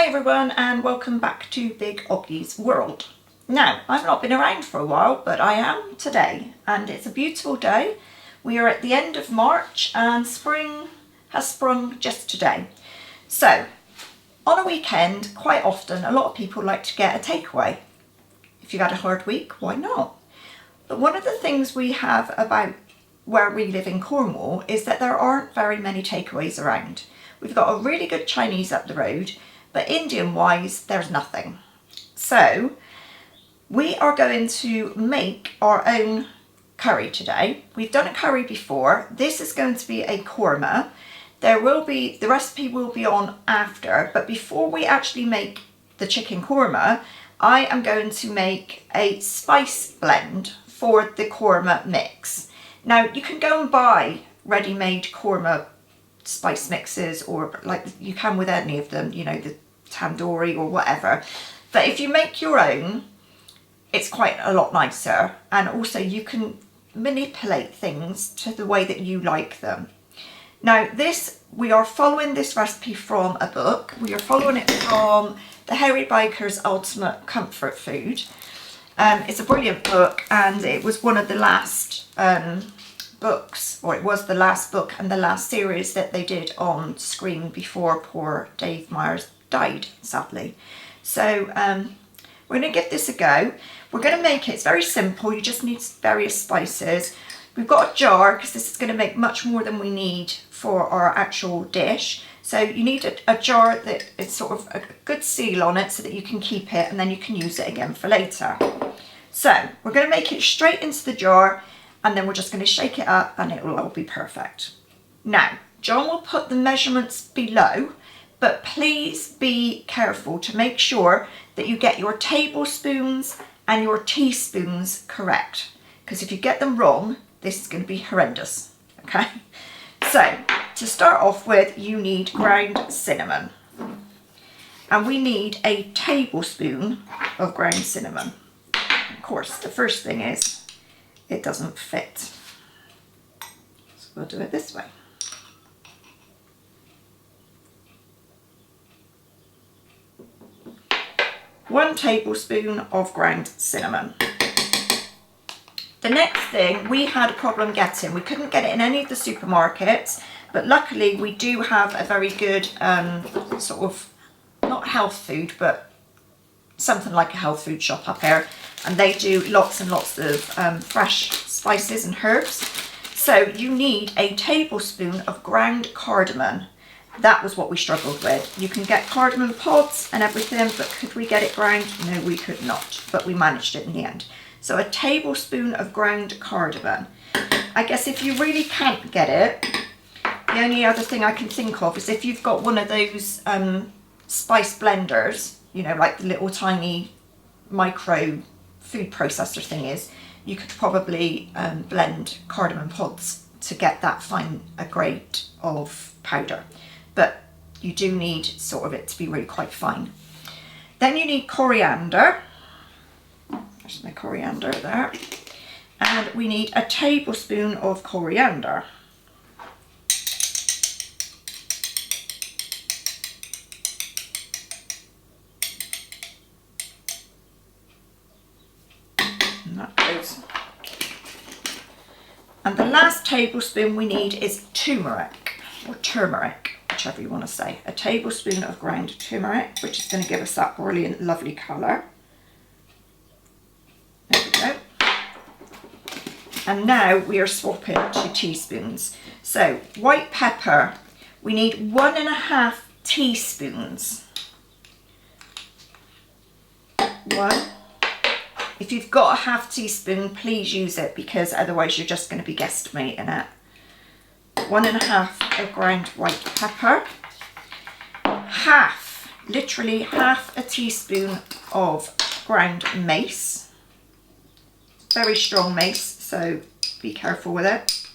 Hi everyone and welcome back to Big Oggie's World. Now, I've not been around for a while, but I am today and it's a beautiful day. We are at the end of March and spring has sprung just today. So, on a weekend, quite often, a lot of people like to get a takeaway. If you've had a hard week, why not? But one of the things we have about where we live in Cornwall is that there aren't very many takeaways around. We've got a really good Chinese up the road, but Indian wise, there's nothing. So we are going to make our own curry today. We've done a curry before. This is going to be a korma. The recipe will be on after, but before we actually make the chicken korma, I am going to make a spice blend for the korma mix. Now you can go and buy ready-made korma spice mixes, or like you can with any of them, you know, the tandoori or whatever. But if you make your own, it's quite a lot nicer, and also you can manipulate things to the way that you like them. Now we are following this recipe from a book. We are following it from the Harry Biker's Ultimate Comfort Food. It's a brilliant book, and it was one of the last books, or it was the last book and the last series that they did on screen before poor Dave Myers died, sadly. So we're going to give this a go. We're going to make it, it's very simple, you just need various spices. We've got a jar because this is going to make much more than we need for our actual dish. So you need a jar that is sort of a good seal on it so that you can keep it and then you can use it again for later. So we're going to make it straight into the jar, and then we're just going to shake it up and it will all be perfect. Now, John will put the measurements below, but please be careful to make sure that you get your tablespoons and your teaspoons correct, because if you get them wrong, this is going to be horrendous, okay? So, to start off with, you need ground cinnamon. And we need a tablespoon of ground cinnamon. Of course, the first thing is, it doesn't fit. So we'll do it this way. One tablespoon of ground cinnamon. The next thing we had a problem getting, we couldn't get it in any of the supermarkets, but luckily we do have a very good sort of, not health food, but something like a health food shop up here, and they do lots and lots of fresh spices and herbs. So you need a tablespoon of ground cardamom. That was what we struggled with. You can get cardamom pods and everything, but could we get it ground? No, we could not, but we managed it in the end. So a tablespoon of ground cardamom. I guess if you really can't get it, the only other thing I can think of is if you've got one of those spice blenders, you know, like the little tiny micro food processor thing is, you could probably blend cardamom pods to get that fine a grade of powder. But you do need sort of it to be really quite fine. Then you need coriander. There's my coriander there. And we need a tablespoon of coriander. And that goes. And the last tablespoon we need is turmeric, or turmeric, whichever you want to say. A tablespoon of ground turmeric, which is going to give us that brilliant, lovely colour. There we go. And now we are swapping to teaspoons. So white pepper, we need 1.5 teaspoons. One. If you've got a half teaspoon, please use it, because otherwise you're just going to be guesstimating it. 1.5 of ground white pepper. Literally half a teaspoon of ground mace. Very strong mace, so be careful with it.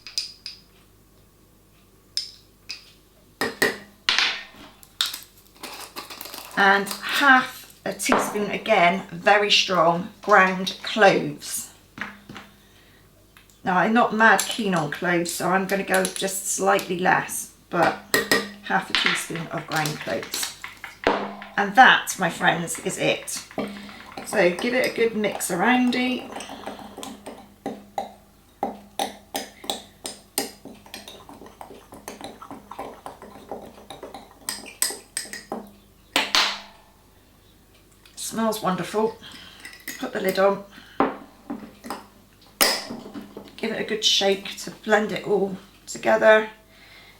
And half a teaspoon again, very strong, ground cloves. Now I'm not mad keen on cloves, so I'm going to go just slightly less, but half a teaspoon of ground cloves. And that, my friends, is it. So give it a good mix aroundy. Smells wonderful. Put the lid on. Give it a good shake to blend it all together.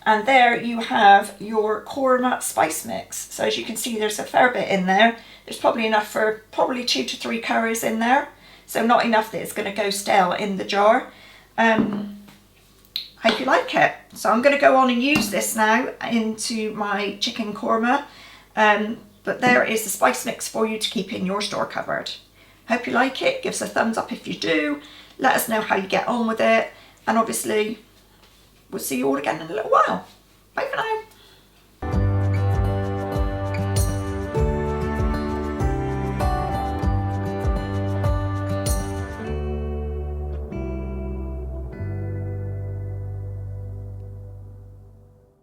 And there you have your KORMA spice mix. So as you can see, there's a fair bit in there. There's probably enough for probably 2 to 3 curries in there. So not enough that it's going to go stale in the jar. Hope you like it. So I'm going to go on and use this now into my chicken korma. But there is the spice mix for you to keep in your store cupboard. Hope you like it. Give us a thumbs up if you do. Let us know how you get on with it. And obviously, we'll see you all again in a little while. Bye for now.